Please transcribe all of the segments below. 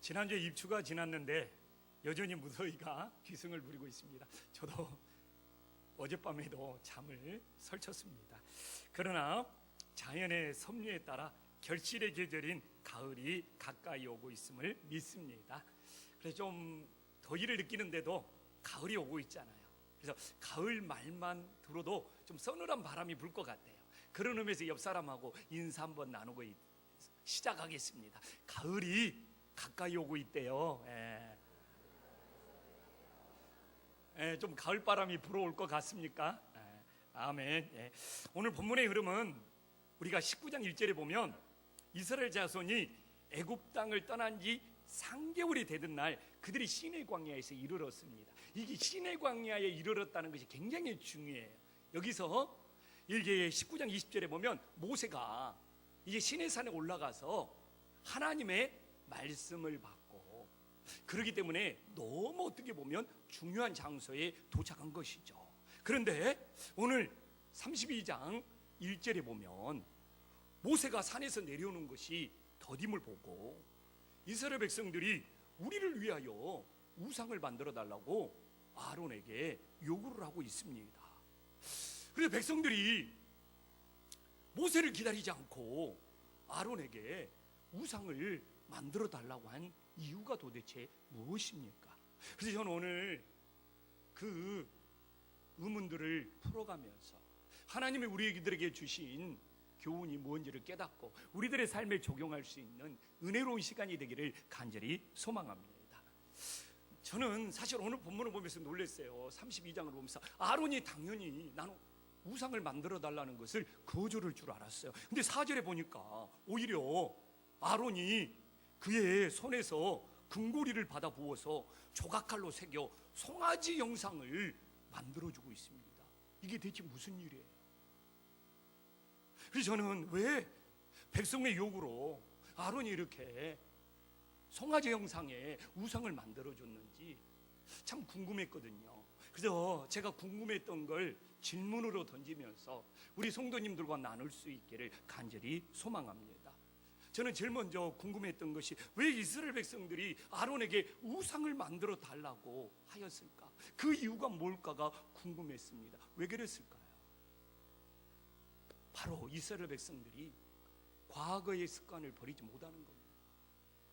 지난주에 입추가 지났는데 여전히 무더위가 기승을 부리고 있습니다. 저도 어젯밤에도 잠을 설쳤습니다. 그러나 자연의 섭리에 따라 결실의 계절인 가을이 가까이 오고 있음을 믿습니다. 그래서 좀 더위를 느끼는데도 가을이 오고 있잖아요. 그래서 가을 말만 들어도 좀 서늘한 바람이 불 것 같아요. 그런 의미에서 옆 사람하고 인사 한번 나누고 시작하겠습니다. 가을이 가까이 오고 있대요. 좀 가을 바람이 불어올 것 같습니까? 아멘. 오늘 본문의 흐름은 우리가 19장 1절에 보면 이스라엘 자손이 애굽 땅을 떠난 지 3개월이 되던 날 그들이 시내 광야에서 이르렀습니다. 이게 시내 광야에 이르렀다는 것이 굉장히 중요해요. 여기서 일개 19장 20절에 보면 모세가 이제 시내산에 올라가서 하나님의 말씀을 받고, 그렇기 때문에 너무 어떻게 보면 중요한 장소에 도착한 것이죠. 그런데 오늘 32장 1절에 보면 모세가 산에서 내려오는 것이 더딤을 보고 이스라엘 백성들이 우리를 위하여 우상을 만들어 달라고 아론에게 요구를 하고 있습니다. 그래서 백성들이 모세를 기다리지 않고 아론에게 우상을 만들어 달라고 한 이유가 도대체 무엇입니까? 그래서 저는 오늘 그 의문들을 풀어가면서 하나님이 우리들에게 주신 교훈이 무엇인지를 깨닫고 우리들의 삶에 적용할 수 있는 은혜로운 시간이 되기를 간절히 소망합니다. 저는 사실 오늘 본문을 보면서 놀랐어요. 32장을 보면서 아론이 당연히 나는 우상을 만들어 달라는 것을 거절할 줄 알았어요. 근데 4절에 보니까 오히려 아론이 그의 손에서 금고리를 받아 부어서 조각칼로 새겨 송아지 형상을 만들어주고 있습니다. 이게 대체 무슨 일이에요? 그래서 저는 왜 백성의 요구로 아론이 이렇게 송아지 형상의 우상을 만들어줬는지 참 궁금했거든요. 그래서 제가 궁금했던 걸 질문으로 던지면서 우리 성도님들과 나눌 수 있기를 간절히 소망합니다. 저는 제일 먼저 궁금했던 것이 왜 이스라엘 백성들이 아론에게 우상을 만들어 달라고 하였을까? 그 이유가 뭘까가 궁금했습니다. 왜 그랬을까요? 바로 이스라엘 백성들이 과거의 습관을 버리지 못하는 겁니다.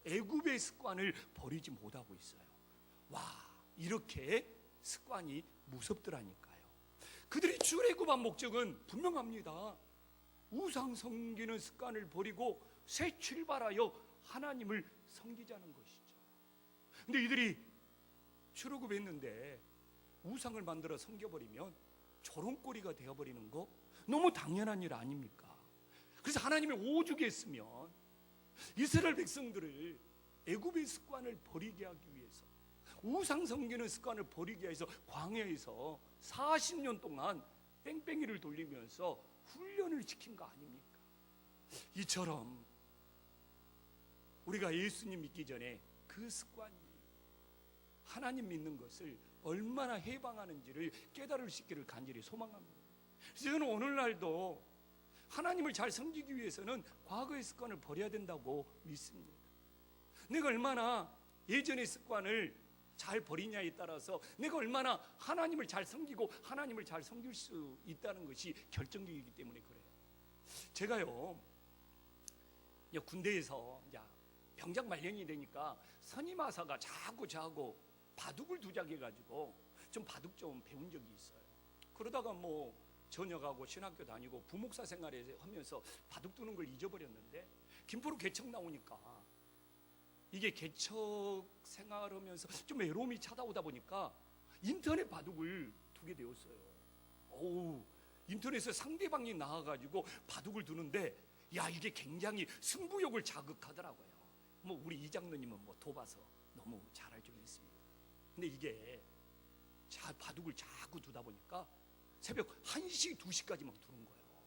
애굽의 습관을 버리지 못하고 있어요. 와, 이렇게 습관이 무섭더라니까요. 그들이 출애굽한 목적은 분명합니다. 우상 섬기는 습관을 버리고 새 출발하여 하나님을 섬기자는 것이죠. 근데 이들이 출애굽했는데 우상을 만들어 섬겨버리면 조롱거리가 되어버리는 거 너무 당연한 일 아닙니까? 그래서 하나님이 오죽 했으면 이스라엘 백성들을 애굽의 습관을 버리게 하기 위해서, 우상 섬기는 습관을 버리기 위해서 광야에서 40년 동안 뺑뺑이를 돌리면서 훈련을 시킨 거 아닙니까? 이처럼 우리가 예수님 믿기 전에 그 습관이 하나님 믿는 것을 얼마나 해방하는지를 깨달을 수 있기를 간절히 소망합니다. 그래서 저는 오늘날도 하나님을 잘 섬기기 위해서는 과거의 습관을 버려야 된다고 믿습니다. 내가 얼마나 예전의 습관을 잘 버리냐에 따라서 내가 얼마나 하나님을 잘 섬기고 하나님을 잘 섬길 수 있다는 것이 결정적이기 때문에 그래요. 제가요, 군대에서 병장 말년이 되니까 선임하사가 자꾸 바둑을 두작해가지고 좀 바둑 좀 배운 적이 있어요. 그러다가 전역하고 신학교 다니고 부목사 생활을 하면서 바둑 두는 걸 잊어버렸는데 김포로 개척 나오니까 이게 개척 생활하면서 좀 외로움이 찾아오다 보니까 인터넷 바둑을 두게 되었어요. 인터넷에 상대방이 나와가지고 바둑을 두는데 이게 굉장히 승부욕을 자극하더라고요. 우리 이장로님은 도봐서 너무 잘 알죠 있습니다. 근데 이게 바둑을 자꾸 두다 보니까 새벽 1시, 2시까지 두는 거예요.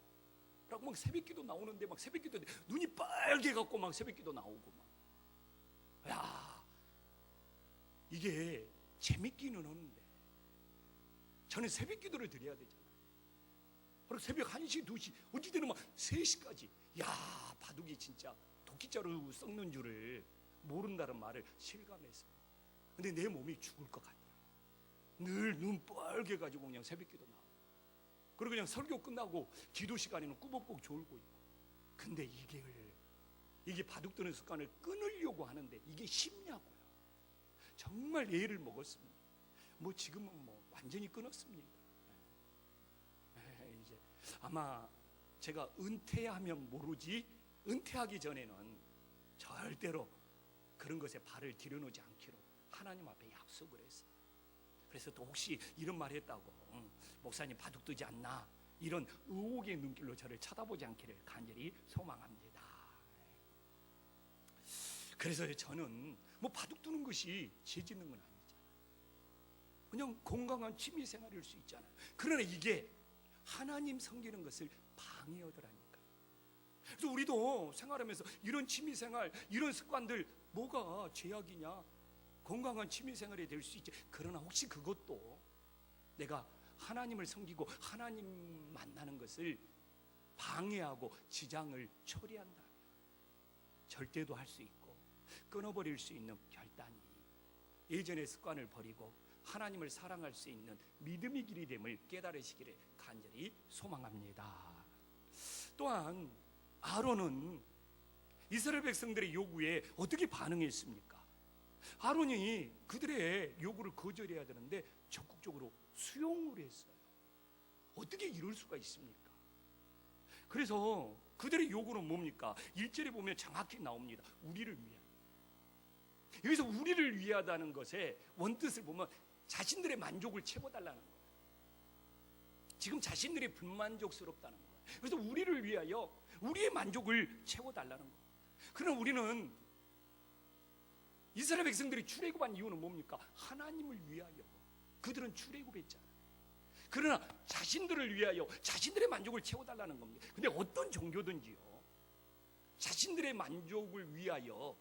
그리고 새벽기도 나오는데 새벽기도 눈이 빨개 갖고 새벽기도 나오고 이게 재밌기는 하는데 저는 새벽기도를 드려야 되잖아요. 그리고 새벽 1시, 2시, 어찌되는 3시까지 바둑이 진짜 도끼자루 썩는 줄을 모른다는 말을 실감했습니다. 근데 내 몸이 죽을 것 같더라고요. 늘 눈 뻘게 가지고 그냥 새벽기도 나오고, 그리고 그냥 설교 끝나고 기도 시간에는 꾸벅꾸벅 졸고 있고. 근데 이게 바둑두는 습관을 끊으려고 하는데 이게 쉽냐고요. 정말 예를 먹었습니다. 뭐 지금은 뭐 완전히 끊었습니다. 이제 아마 제가 은퇴하면 모르지, 은퇴하기 전에는 절대로 그런 것에 발을 들여놓지 않기로 하나님 앞에 약속을 했어요. 그래서 또 혹시 이런 말 했다고 목사님 바둑 두지 않나, 이런 의혹의 눈길로 저를 쳐다보지 않기를 간절히 소망합니다. 그래서 저는 뭐 바둑 두는 것이 죄 짓는 건 아니잖아요. 그냥 건강한 취미 생활일 수 있잖아요. 그러나 이게 하나님 섬기는 것을 방해하더라니까. 그래서 우리도 생활하면서 이런 취미 생활, 이런 습관들 뭐가 죄악이냐? 건강한 취미 생활이 될 수 있지. 그러나 혹시 그것도 내가 하나님을 섬기고 하나님 만나는 것을 방해하고 지장을 초래한다면 절대도 할 수 있고 끊어버릴 수 있는 결단이 예전의 습관을 버리고 하나님을 사랑할 수 있는 믿음의 길이 됨을 깨달으시기를 간절히 소망합니다. 또한 아론은 이스라엘 백성들의 요구에 어떻게 반응했습니까? 아론이 그들의 요구를 거절해야 되는데 적극적으로 수용을 했어요. 어떻게 이럴 수가 있습니까? 그래서 그들의 요구는 뭡니까? 1절에 보면 정확히 나옵니다. 우리를 위하여. 여기서 우리를 위하다는 것의 원뜻을 보면 자신들의 만족을 채워달라는 거예요. 지금 자신들이 불만족스럽다는 거예요. 그래서 우리를 위하여 우리의 만족을 채워달라는 거예요. 그러나 우리는 이스라엘 백성들이 출애굽한 이유는 뭡니까? 하나님을 위하여. 그들은 출애굽했잖아요. 그러나 자신들을 위하여 자신들의 만족을 채워달라는 겁니다. 근데 어떤 종교든지요, 자신들의 만족을 위하여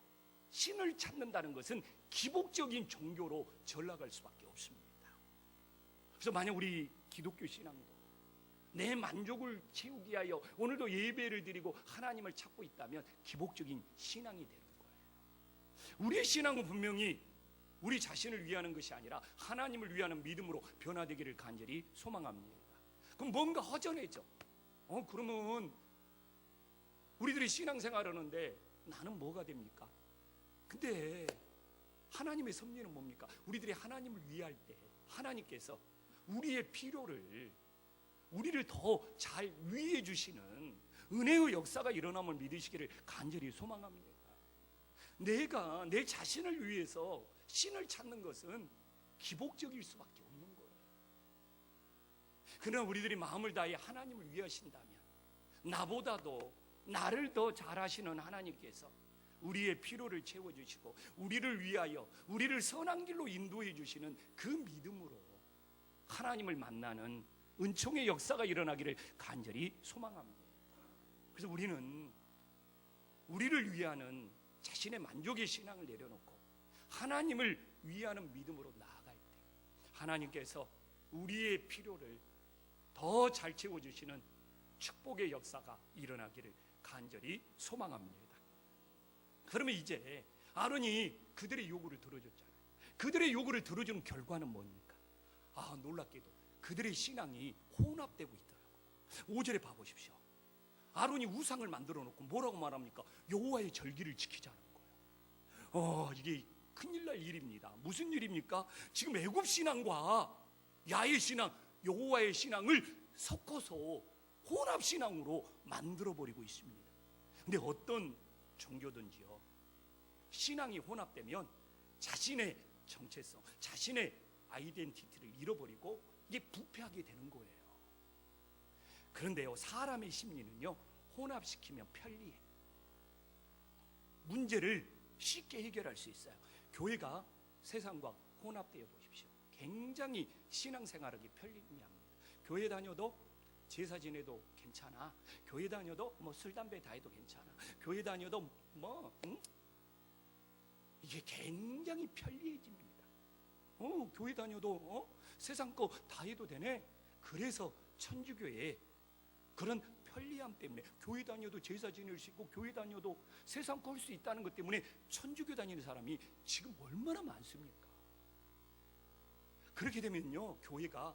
신을 찾는다는 것은 기복적인 종교로 전락할 수밖에 없습니다. 그래서 만약 우리 기독교 신앙도 내 만족을 채우기 위하여 오늘도 예배를 드리고 하나님을 찾고 있다면 기복적인 신앙이 되는 거예요. 우리의 신앙은 분명히 우리 자신을 위하는 것이 아니라 하나님을 위하는 믿음으로 변화되기를 간절히 소망합니다. 그럼 뭔가 허전해져. 그러면 우리들이 신앙생활 하는데 나는 뭐가 됩니까? 근데 하나님의 섭리는 뭡니까? 우리들이 하나님을 위할 때 하나님께서 우리의 필요를, 우리를 더 잘 위해 주시는 은혜의 역사가 일어남을 믿으시기를 간절히 소망합니다. 내가 내 자신을 위해서 신을 찾는 것은 기복적일 수밖에 없는 거예요. 그러나 우리들이 마음을 다해 하나님을 위하신다면 나보다도 나를 더 잘하시는 하나님께서 우리의 필요를 채워주시고 우리를 위하여 우리를 선한 길로 인도해 주시는 그 믿음으로 하나님을 만나는 은총의 역사가 일어나기를 간절히 소망합니다. 그래서 우리는 우리를 위하는 자신의 만족의 신앙을 내려놓고 하나님을 위하는 믿음으로 나아갈 때 하나님께서 우리의 필요를 더 잘 채워주시는 축복의 역사가 일어나기를 간절히 소망합니다. 그러면 이제 아론이 그들의 요구를 들어줬잖아요. 그들의 요구를 들어주는 결과는 뭡니까? 놀랍게도 그들의 신앙이 혼합되고 있더라고요. 5절에 봐보십시오. 아론이 우상을 만들어 놓고 뭐라고 말합니까? 여호와의 절기를 지키자는 거예요. 이게 큰일 날 일입니다. 무슨 일입니까? 지금 애굽 신앙과 야훼 신앙, 여호와의 신앙을 섞어서 혼합 신앙으로 만들어 버리고 있습니다. 근데 어떤 종교든지요, 신앙이 혼합되면 자신의 정체성, 자신의 아이덴티티를 잃어버리고 이게 부패하게 되는 거예요. 그런데요, 사람의 심리는요, 혼합시키면 편리해. 문제를 쉽게 해결할 수 있어요. 교회가 세상과 혼합되어 보십시오. 굉장히 신앙생활하기 편리합니다. 교회 다녀도 제사 지내도 괜찮아. 교회 다녀도 술 담배 다 해도 괜찮아. 교회 다녀도 이게 굉장히 편리해집니다. 교회 다녀도 세상 거 다 해도 되네. 그래서 천주교에 그런 편리함 때문에 교회 다녀도 제사 지낼 수 있고 교회 다녀도 세상 걸 수 있다는 것 때문에 천주교 다니는 사람이 지금 얼마나 많습니까? 그렇게 되면요, 교회가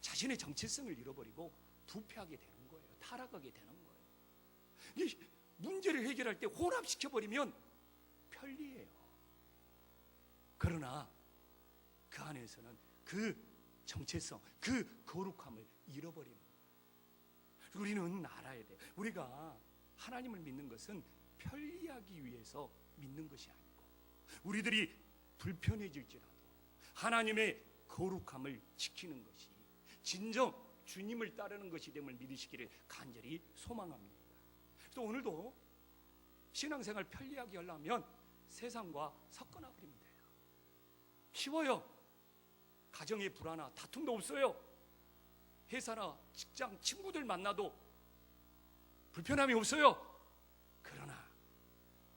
자신의 정체성을 잃어버리고 부패하게 되는 거예요. 타락하게 되는 거예요. 이 문제를 해결할 때 혼합시켜버리면 편리해요. 그러나 그 안에서는 그 정체성, 그 거룩함을 잃어버리는 거예요. 우리는 알아야 돼요. 우리가 하나님을 믿는 것은 편리하기 위해서 믿는 것이 아니고, 우리들이 불편해질지라도 하나님의 거룩함을 지키는 것이 진정 주님을 따르는 것이 됨을 믿으시기를 간절히 소망합니다. 그래서 오늘도 신앙생활 편리하게 하려면 세상과 섞어놔 버리면 돼요. 쉬워요. 가정의 불화나 다툼도 없어요. 회사나 직장, 친구들 만나도 불편함이 없어요. 그러나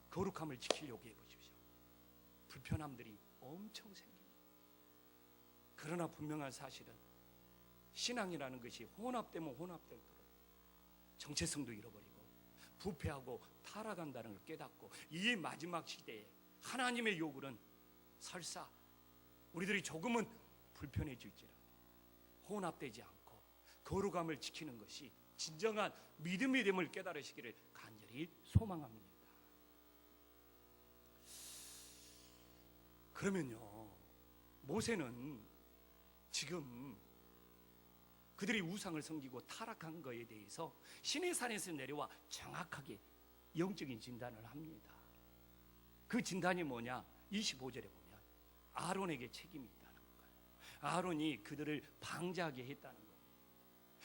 거룩함을 지키려고 해보십시오. 불편함들이 엄청 생깁니다. 그러나 분명한 사실은 신앙이라는 것이 혼합되면 혼합될도록 정체성도 잃어버리고 부패하고 타락한다는 걸 깨닫고, 이 마지막 시대에 하나님의 요구는 설사 우리들이 조금은 불편해질지라도 혼합되지 않고 거룩함을 지키는 것이 진정한 믿음이 됨을 깨달으시기를 간절히 소망합니다. 그러면요, 모세는 지금 그들이 우상을 섬기고 타락한 것에 대해서 시내산에서 내려와 정확하게 영적인 진단을 합니다. 그 진단이 뭐냐? 25절에 보면 아론에게 책임이 있다는 거예요. 아론이 그들을 방자하게 했다는 겁니다.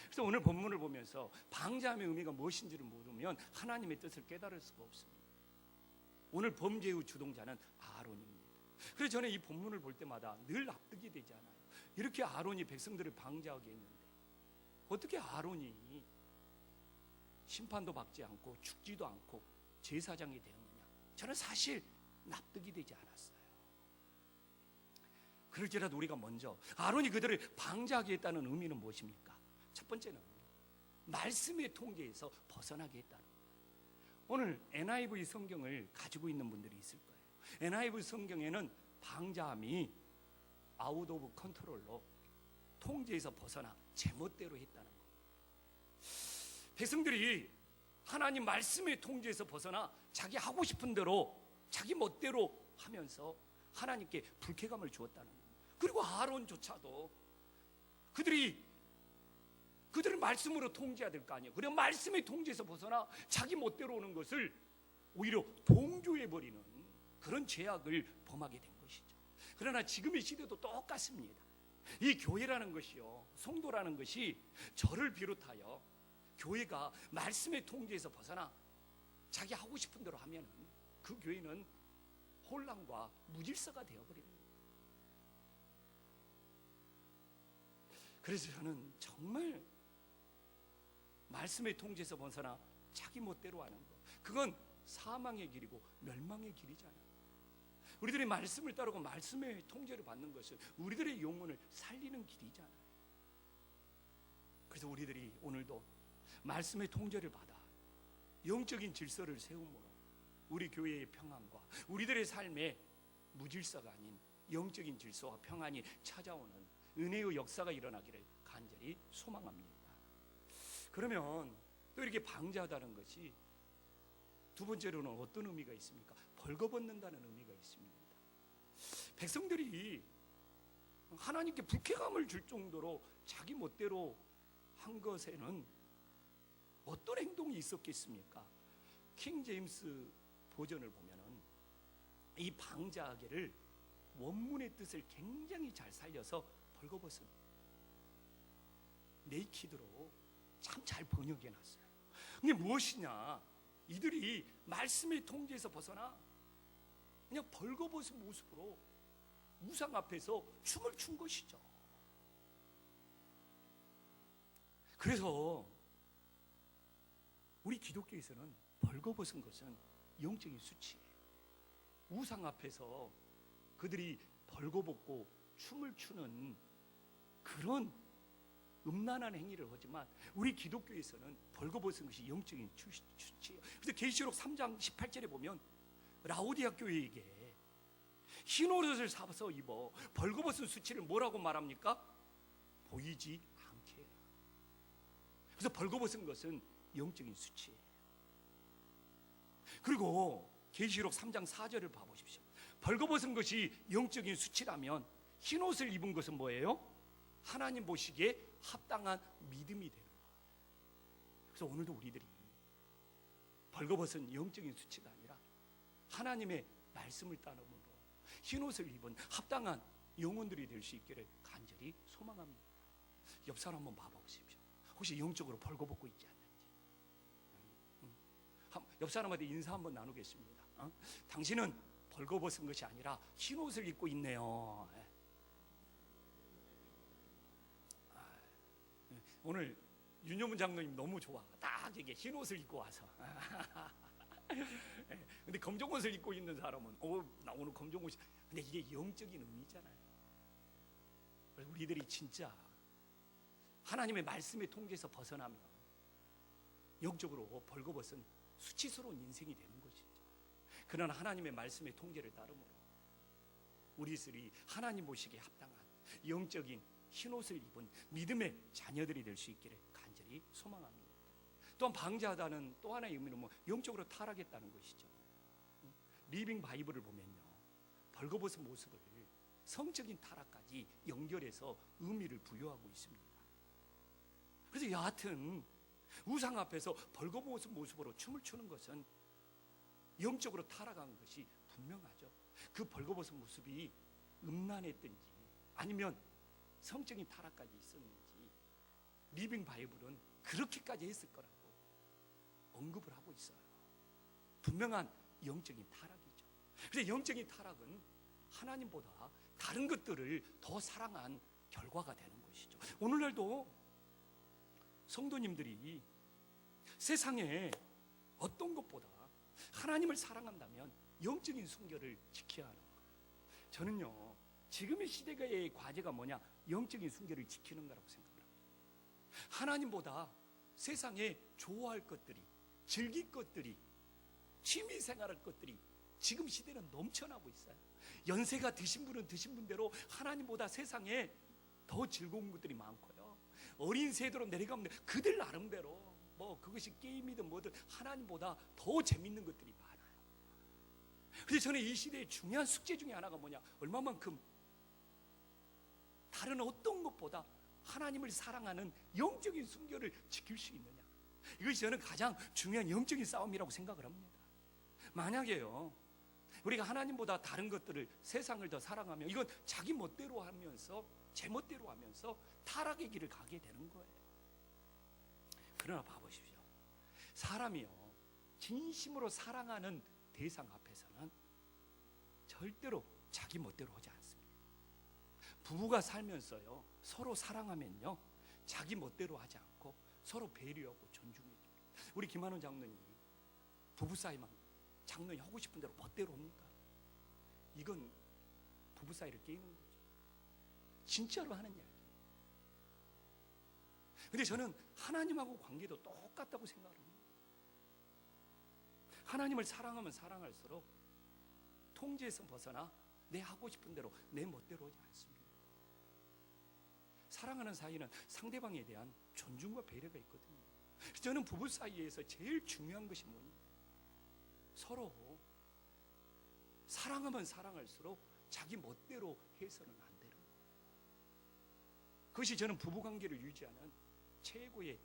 그래서 오늘 본문을 보면서 방자함의 의미가 무엇인지를 모르면 하나님의 뜻을 깨달을 수가 없습니다. 오늘 범죄의 주동자는 아론입니다. 그래서 저는 이 본문을 볼 때마다 늘 납득이 되지 않아요. 이렇게 아론이 백성들을 방자하게 했는데 어떻게 아론이 심판도 받지 않고 죽지도 않고 제사장이 되었느냐? 저는 사실 납득이 되지 않았어요. 그럴지라도 우리가 먼저 아론이 그들을 방자하게 했다는 의미는 무엇입니까? 첫 번째는 말씀의 통제에서 벗어나게 했다는 거예요. 오늘 NIV 성경을 가지고 있는 분들이 있을 거예요. NIV 성경에는 방자함이 아웃 오브 컨트롤로 통제에서 벗어나 제멋대로 했다는 겁니다. 백성들이 하나님 말씀의 통제에서 벗어나 자기 하고 싶은 대로 자기 멋대로 하면서 하나님께 불쾌감을 주었다는 겁니다. 그리고 아론조차도 그들을 말씀으로 통제해야 될 거 아니에요. 그냥 말씀의 통제에서 벗어나 자기 멋대로 오는 것을 오히려 동조해버리는 그런 죄악을 범하게 된 것이죠. 그러나 지금의 시대도 똑같습니다. 이 교회라는 것이요, 성도라는 것이 저를 비롯하여 교회가 말씀의 통제에서 벗어나 자기 하고 싶은 대로 하면 그 교회는 혼란과 무질서가 되어버립니다. 그래서 저는 정말 말씀의 통제에서 벗어나 자기 멋대로 하는 것, 그건 사망의 길이고 멸망의 길이잖아요. 우리들이 말씀을 따르고 말씀의 통제를 받는 것은 우리들의 영혼을 살리는 길이잖아요. 그래서 우리들이 오늘도 말씀의 통제를 받아 영적인 질서를 세움으로 우리 교회의 평안과 우리들의 삶에 무질서가 아닌 영적인 질서와 평안이 찾아오는 은혜의 역사가 일어나기를 간절히 소망합니다. 그러면 또 이렇게 방자하다는 것이 두 번째로는 어떤 의미가 있습니까? 벌거벗는다는 의미가 있습니다. 백성들이 하나님께 불쾌감을 줄 정도로 자기 멋대로 한 것에는 어떤 행동이 있었겠습니까? 킹 제임스 버전을 보면은 이 방자하게를 원문의 뜻을 굉장히 잘 살려서 벌거벗은 네이키드로 참 잘 번역해 놨어요. 이게 무엇이냐? 이들이 말씀의 통제에서 벗어나 그냥 벌거벗은 모습으로 우상 앞에서 춤을 춘 것이죠. 그래서 우리 기독교에서는 벌거벗은 것은 영적인 수치예요. 우상 앞에서 그들이 벌거벗고 춤을 추는 그런 음란한 행위를 하지만 우리 기독교에서는 벌거벗은 것이 영적인 수치예요. 그래서 계시록 3장 18절에 보면 라오디아 교회에게 흰 옷을 사서 입어 벌거벗은 수치를 뭐라고 말합니까? 보이지 않게 해라. 그래서 벌거벗은 것은 영적인 수치예요. 그리고 계시록 3장 4절을 봐보십시오. 벌거벗은 것이 영적인 수치라면 흰 옷을 입은 것은 뭐예요? 하나님 보시기에 합당한 믿음이 되는 거예요. 그래서 오늘도 우리들이 벌거벗은 영적인 수치가 아니라 하나님의 말씀을 따름으로 흰 옷을 입은 합당한 영혼들이 될 수 있기를 간절히 소망합니다. 옆 사람 한번 봐보십시오. 혹시 영적으로 벌거벗고 있지 않는지. 옆 사람한테 인사 한번 나누겠습니다. 당신은 벌거벗은 것이 아니라 흰 옷을 입고 있네요. 오늘 윤여문 장로님 너무 좋아. 딱 이게 흰 옷을 입고 와서. 근데 검정 옷을 입고 있는 사람은 나 오늘 검정 옷이. 근데 이게 영적인 의미잖아요. 그래서 우리들이 진짜 하나님의 말씀의 통제에서 벗어나면 영적으로 벌거벗은 수치스러운 인생이 되는 것이죠. 그러나 하나님의 말씀의 통제를 따름으로 우리들이 하나님 보시기에 합당한 영적인 흰옷을 입은 믿음의 자녀들이 될 수 있기를 간절히 소망합니다. 또한 방자하다는 또 하나의 의미는 영적으로 타락했다는 것이죠. 리빙 바이블을 보면요, 벌거벗은 모습을 성적인 타락까지 연결해서 의미를 부여하고 있습니다. 그래서 여하튼 우상 앞에서 벌거벗은 모습으로 춤을 추는 것은 영적으로 타락한 것이 분명하죠. 그 벌거벗은 모습이 음란했든지 아니면 성적인 타락까지 있었는지 리빙 바이블은 그렇게까지 했을 거라고 언급을 하고 있어요. 분명한 영적인 타락이죠. 그래서 영적인 타락은 하나님보다 다른 것들을 더 사랑한 결과가 되는 것이죠. 오늘날도 성도님들이 세상에 어떤 것보다 하나님을 사랑한다면 영적인 순결을 지켜야 하는 거예요. 저는요, 지금의 시대의 과제가 뭐냐? 영적인 순결을 지키는 거라고 생각을 합니다. 하나님보다 세상에 좋아할 것들이, 즐길 것들이, 취미 생활할 것들이 지금 시대는 넘쳐나고 있어요. 연세가 드신 분은 드신 분대로 하나님보다 세상에 더 즐거운 것들이 많고요. 어린 세대로 내려가면 그들 나름대로 그것이 게임이든 뭐든 하나님보다 더 재밌는 것들이 많아요. 그래서 저는 이 시대의 중요한 숙제 중에 하나가 뭐냐? 얼마만큼 다른 어떤 것보다 하나님을 사랑하는 영적인 순결을 지킬 수 있느냐. 이것이 저는 가장 중요한 영적인 싸움이라고 생각을 합니다. 만약에요, 우리가 하나님보다 다른 것들을, 세상을 더 사랑하면 이건 자기 멋대로 하면서, 제 멋대로 하면서 타락의 길을 가게 되는 거예요. 그러나 봐보십시오. 사람이요, 진심으로 사랑하는 대상 앞에서는 절대로 자기 멋대로 하지 않습니다. 부부가 살면서요, 서로 사랑하면요, 자기 멋대로 하지 않고 서로 배려하고 존중해 줍니다. 우리 김한원 장로님 부부 사이만 장로님 하고 싶은 대로 멋대로 합니까? 이건 부부 사이를 깨는 거죠. 진짜로 하는 이야기. 근데 저는 하나님하고 관계도 똑같다고 생각을 합니다. 하나님을 사랑하면 사랑할수록 통제에서 벗어나 내 하고 싶은 대로, 내 멋대로 하지 않습니다. 사랑하는 사이는 상대방에 대한 존중과 배려가 있거든요. 저는 부부 사이에서 제일 중요한 것이 뭐냐? 서로 사랑하면 사랑할수록 자기 멋대로 해서는 안 되는 거예요. 그것이 저는 부부관계를 유지하는 최고의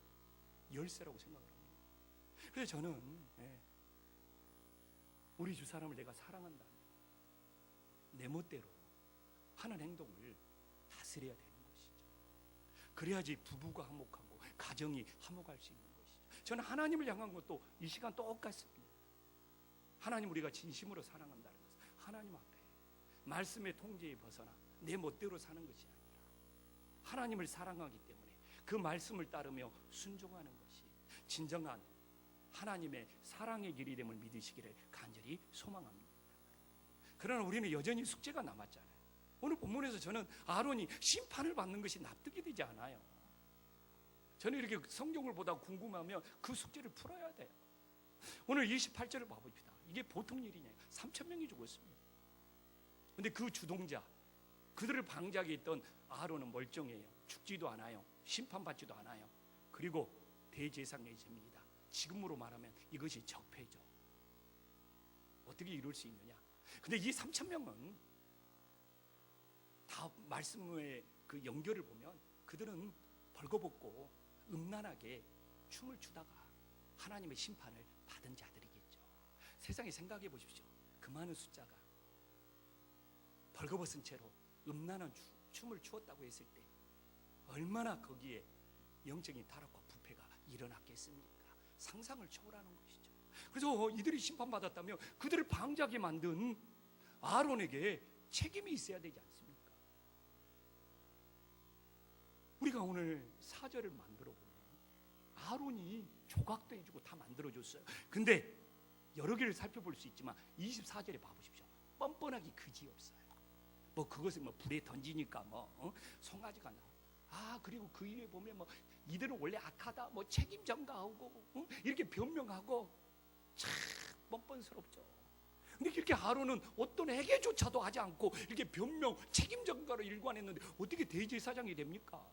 열쇠라고 생각을 합니다. 그래서 저는 우리 주 사람을 내가 사랑한다면 내 멋대로 하는 행동을 다스려야 되는 것이죠. 그래야지 부부가 화목하고 가정이 화목할 수 있는 것이죠. 저는 하나님을 향한 것도 이 시간 똑같습니다. 하나님, 우리가 진심으로 사랑한다는 것은 하나님 앞에 말씀의 통제에 벗어나 내 멋대로 사는 것이 아니라 하나님을 사랑하기 때문에 그 말씀을 따르며 순종하는 것이 진정한 하나님의 사랑의 길이 됨을 믿으시기를 간절히 소망합니다. 그러나 우리는 여전히 숙제가 남았잖아요. 오늘 본문에서 저는 아론이 심판을 받는 것이 납득이 되지 않아요. 저는 이렇게 성경을 보다 궁금하면 그 숙제를 풀어야 돼요. 오늘 28절을 봐봅시다. 이게 보통 일이냐? 3,000명이 죽었습니다. 근데 그 주동자, 그들을 방작에 있던 아론은 멀쩡해요. 죽지도 않아요. 심판받지도 않아요. 그리고 대제사장이 됩니다. 지금으로 말하면 이것이 적폐죠. 어떻게 이룰 수 있느냐? 근데 이 3,000명은 다 말씀의 그 연결을 보면 그들은 벌거벗고 음란하게 춤을 추다가 하나님의 심판을 받은 자들이겠죠. 세상에 생각해 보십시오. 그 많은 숫자가 벌거벗은 채로 음란한 춤을 추었다고 했을 때 얼마나 거기에 영적인 타락과 부패가 일어났겠습니까? 상상을 초월하는 것이죠. 그래서 이들이 심판받았다면 그들을 방자하게 만든 아론에게 책임이 있어야 되지 않습니까? 우리가 오늘 사절을 만들어 보면 아론이 조각도 해주고 다 만들어줬어요. 근데 여러 개를 살펴볼 수 있지만 24절에 봐보십시오. 뻔뻔하기 그지없어요. 뭐 그것을 뭐 불에 던지니까 송아지가 나. 그리고 그 위에 보면 뭐 이들은 원래 악하다, 뭐 책임 전가하고 이렇게 변명하고 참 뻔뻔스럽죠. 근데 이렇게 아론은 어떤 회개조차도 하지 않고 이렇게 변명, 책임 전가로 일관했는데 어떻게 대제사장이 됩니까?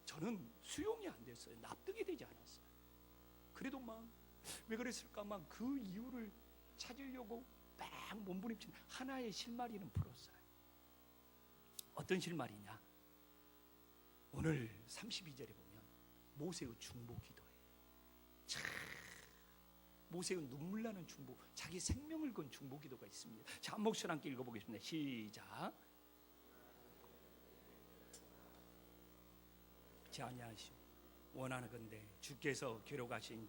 저는 수용이 안 됐어요. 납득이 되지 않았어요. 그래도 막 왜 그랬을까? 막 그 이유를 찾으려고 막 몸부림치는 하나의 실마리는 풀었어요. 어떤 실마리냐? 오늘 32절에 보면 모세의 중보 기도예요. 참 모세의 눈물 나는 중보, 자기 생명을 건 중보 기도가 있습니다. 자, 한 목소리 함께 읽어보겠습니다. 시작. 자냐하시오 원하는 건데 주께서 기록하신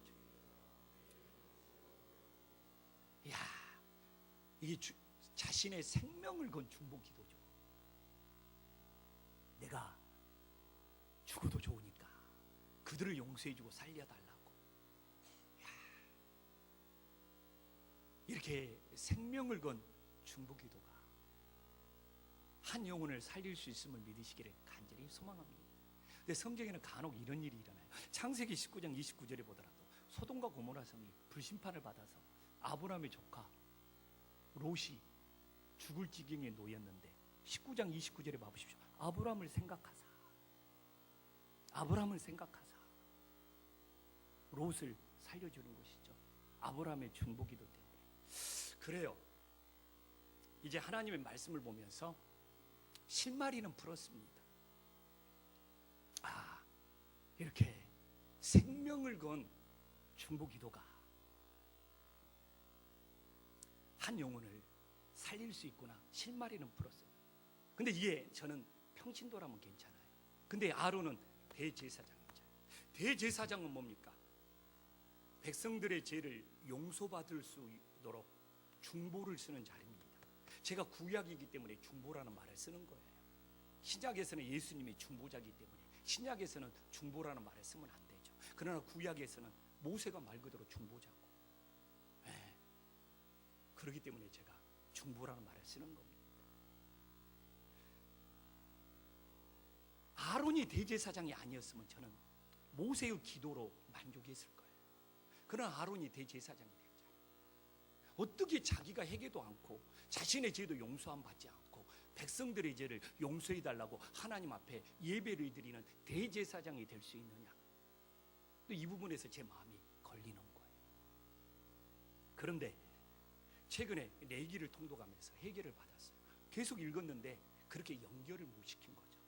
이게 자신의 생명을 건 중보 기도죠. 내가 죽어도 좋으니까 그들을 용서해주고 살려달라고. 이렇게 생명을 건 중보 기도가 한 영혼을 살릴 수 있음을 믿으시기를 간절히 소망합니다. 근데 성경에는 간혹 이런 일이 일어나요. 창세기 19장 29절에 보더라도 소돔과 고모라 성이 불심판을 받아서 아브라함의 조카 롯이 죽을 지경에 놓였는데 19장 29절에 봐보십시오. 아브라함을 생각하사 롯을 살려주는 것이죠. 아브라함의 중보기도 때문에. 그래요. 이제 하나님의 말씀을 보면서 실마리는 풀었습니다. 이렇게 생명을 건 중보기도가 한 영혼을 살릴 수 있구나. 실마리는 풀었어요. 근데 이게 저는 평신도라면 괜찮아요. 근데 아론은 대제사장이죠. 대제사장은 뭡니까? 백성들의 죄를 용서받을 수 있도록 중보를 쓰는 자리입니다. 제가 구약이기 때문에 중보라는 말을 쓰는 거예요. 신약에서는 예수님이 중보자이기 때문에 신약에서는 중보라는 말을 쓰면 안 되죠. 그러나 구약에서는 모세가 말 그대로 중보자고. 그렇기 때문에 제가 중보라는 말을 쓰는 겁니다. 아론이 대제사장이 아니었으면 저는 모세의 기도로 만족했을 거예요. 그러나 아론이 대제사장이 됐잖아요. 어떻게 자기가 회개도 않고 자신의 죄도 용서함 받지 않고 백성들의 죄를 용서해 달라고 하나님 앞에 예배를 드리는 대제사장이 될 수 있느냐? 이 부분에서 제 마음이 걸리는 거예요. 그런데 최근에 레위기를 통독하면서 해결을 받았어요. 계속 읽었는데 그렇게 연결을 못 시킨 거죠.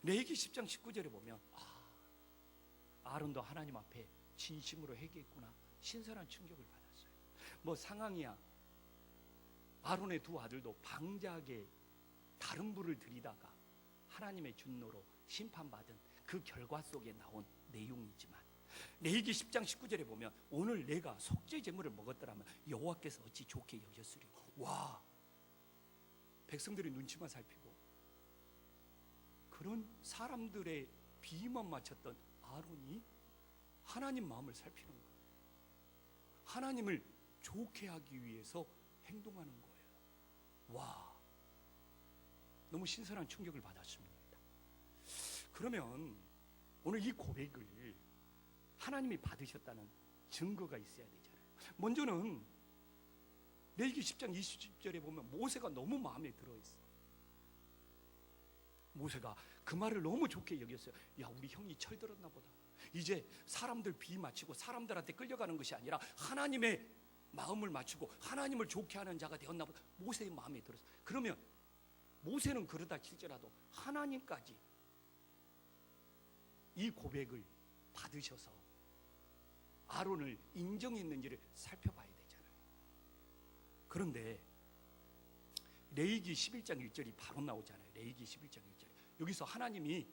레위기 10장 19절에 보면 아론도 하나님 앞에 진심으로 회개했구나. 신선한 충격을 받았어요. 뭐 상황이야. 아론의 두 아들도 방자하게 다른 불을 들이다가 하나님의 진노로 심판받은 그 결과 속에 나온 내용이지만 레위기 10장 19절에 보면 오늘 내가 속죄 제물을 먹었더라면 여호와께서 어찌 좋게 여겼으리요. 와, 백성들의 눈치만 살피고 그런 사람들의 비만 맞췄던 아론이 하나님 마음을 살피는 거예요. 하나님을 좋게 하기 위해서 행동하는 거예요. 와, 너무 신선한 충격을 받았습니다. 그러면 오늘 이 고백을 하나님이 받으셨다는 증거가 있어야 되잖아요. 먼저는 레위기 10장 20절에 보면 모세가 너무 마음에 들어있어. 모세가 그 말을 너무 좋게 여겼어요. 야, 우리 형이 철들었나 보다. 이제 사람들 비 맞추고 사람들한테 끌려가는 것이 아니라 하나님의 마음을 맞추고 하나님을 좋게 하는 자가 되었나 보다. 모세의 마음에 들었어. 그러면 모세는 그러다 칠지라도 하나님까지 이 고백을 받으셔서 아론을 인정했는지를 살펴봐야 되잖아요. 그런데 레위기 11장 1절이 바로 나오잖아요. 레위기 11장 1절. 여기서 하나님이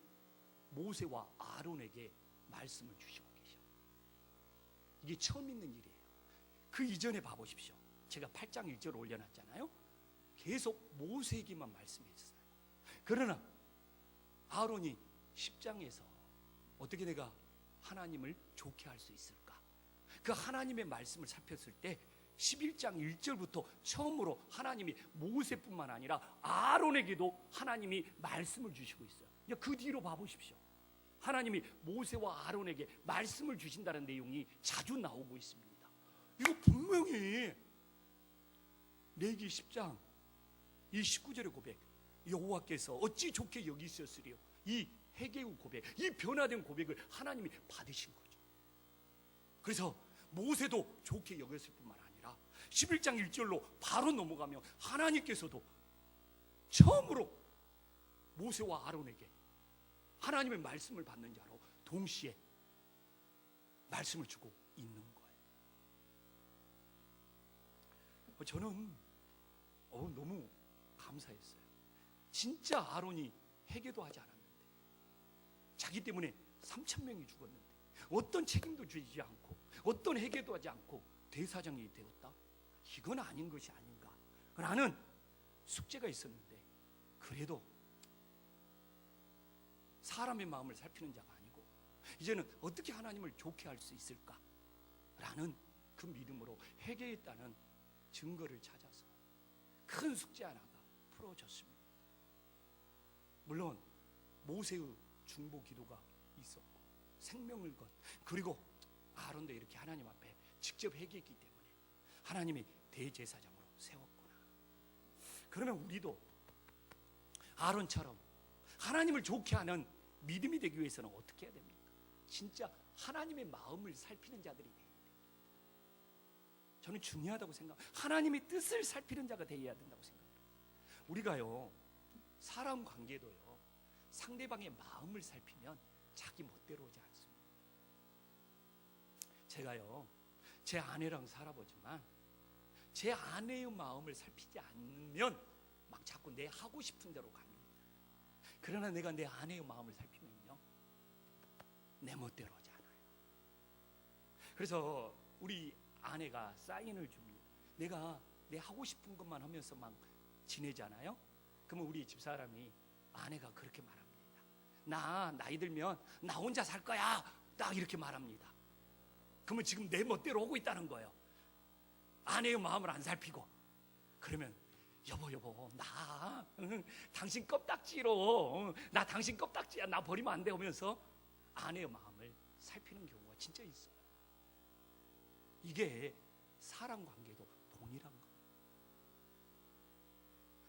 모세와 아론에게 말씀을 주시고 계셔. 이게 처음 있는 일이에요. 그 이전에 봐보십시오. 제가 8장 1절 올려놨잖아요. 계속 모세에게만 말씀해 주세요. 그러나 아론이 10장에서 어떻게 내가 하나님을 좋게 할 수 있을까? 그 하나님의 말씀을 살폈을 때 11장 1절부터 처음으로 하나님이 모세뿐만 아니라 아론에게도 하나님이 말씀을 주시고 있어요. 그 뒤로 봐보십시오. 하나님이 모세와 아론에게 말씀을 주신다는 내용이 자주 나오고 있습니다. 이거 분명히 레위기 10장 이 19절의 고백, 여호와께서 어찌 좋게 여기셨으리요. 이 회개의 고백, 이 변화된 고백을 하나님이 받으신 거죠. 그래서 모세도 좋게 여겼을 뿐만 아니라 11장 1절로 바로 넘어가면 하나님께서도 처음으로 모세와 아론에게 하나님의 말씀을 받는 자로 동시에 말씀을 주고 있는 거예요. 저는 너무 감사했어요. 진짜 아론이 회개도 하지 않았는데, 자기 때문에 3,000명이 죽었는데 어떤 책임도 지지 않고 어떤 회개도 하지 않고 대사장이 되었다? 이건 아닌 것이 아닌가 라는 숙제가 있었는데, 그래도 사람의 마음을 살피는 자가 아니고 이제는 어떻게 하나님을 좋게 할 수 있을까 라는 그 믿음으로 회개했다는 증거를 찾아서 큰 숙제 하나가 풀어졌습니다. 물론 모세의 중보 기도가 있었고 생명을 건, 그리고 아론도 이렇게 하나님 앞에 직접 회개했기 때문에 하나님이 대제사장으로 세웠구나. 그러면 우리도 아론처럼 하나님을 좋게 하는 믿음이 되기 위해서는 어떻게 해야 됩니까? 진짜 하나님의 마음을 살피는 자들이 돼야 돼요. 저는 중요하다고 생각합니다. 하나님의 뜻을 살피는 자가 되어야 된다고 생각합니다. 우리가요, 사람 관계도요, 상대방의 마음을 살피면 자기 멋대로 오지 않습니다. 제가요, 제 아내랑 살아보지만 제 아내의 마음을 살피지 않으면 막 자꾸 내 하고 싶은 대로 갑니다. 그러나 내가 내 아내의 마음을 살피면요, 내 멋대로 오지 않아요. 그래서 우리 아내가 사인을 줍니다. 내가 내 하고 싶은 것만 하면서 막 지내잖아요. 그러면 우리 집사람이, 아내가 그렇게 말합니다. 나 나이 들면 나 혼자 살 거야, 딱 이렇게 말합니다. 그러면 지금 내 멋대로 오고 있다는 거예요. 아내의 마음을 안 살피고. 그러면 여보 나 당신 껍딱지로, 나 당신 껍딱지야, 나 버리면 안 돼 하면서 아내의 마음을 살피는 경우가 진짜 있어요. 이게 사람 관계도 동일한 거예요.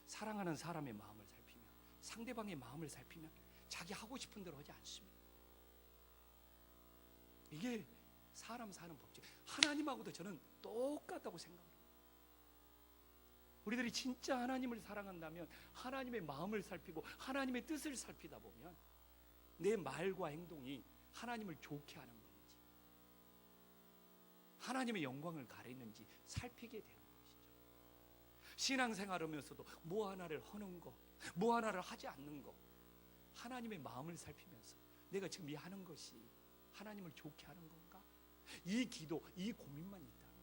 사랑하는 사람의 마음을 살피면, 상대방의 마음을 살피면 자기 하고 싶은 대로 하지 않습니다. 이게 사람 사는 법칙. 하나님하고도 저는 똑같다고 생각합니다. 우리들이 진짜 하나님을 사랑한다면 하나님의 마음을 살피고 하나님의 뜻을 살피다 보면 내 말과 행동이 하나님을 좋게 하는 건지 하나님의 영광을 가리는지 살피게 되는 것이죠. 신앙생활하면서도 뭐 하나를 하는 거, 뭐 하나를 하지 않는 거, 하나님의 마음을 살피면서 내가 지금 이 하는 것이 하나님을 좋게 하는 건가? 이 기도, 이 고민만 있다는 거예요.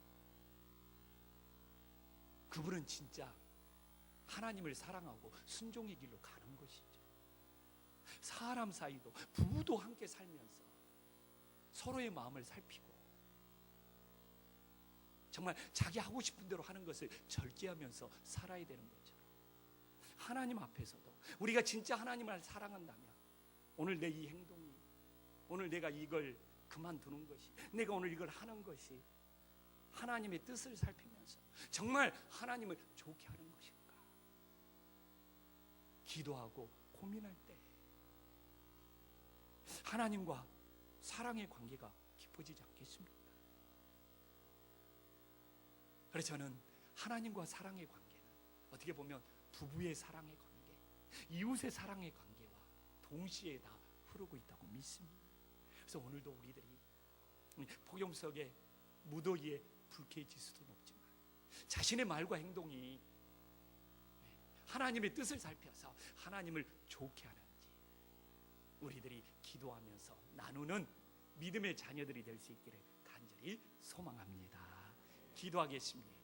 그분은 진짜 하나님을 사랑하고 순종의 길로 가는 것이죠. 사람 사이도, 부부도 함께 살면서 서로의 마음을 살피고 정말 자기 하고 싶은 대로 하는 것을 절제하면서 살아야 되는 것처럼, 하나님 앞에서도 우리가 진짜 하나님을 사랑한다면 오늘 내 이 행동이, 오늘 내가 이걸 그만두는 것이, 내가 오늘 이걸 하는 것이 하나님의 뜻을 살피면서 정말 하나님을 좋게 하는 것인가 기도하고 고민할 때 하나님과 사랑의 관계가 깊어지지 않겠습니까? 그래서 저는 하나님과 사랑의 관계는 어떻게 보면 부부의 사랑의 관계, 이웃의 사랑의 관계와 동시에 다 흐르고 있다고 믿습니다. 그래서 오늘도 우리들이 폭염 속에 무더위에 불쾌해질 수도 없지만 자신의 말과 행동이 하나님의 뜻을 살펴서 하나님을 좋게 하는지 우리들이 기도하면서 나누는 믿음의 자녀들이 될 수 있기를 간절히 소망합니다. 기도하겠습니다.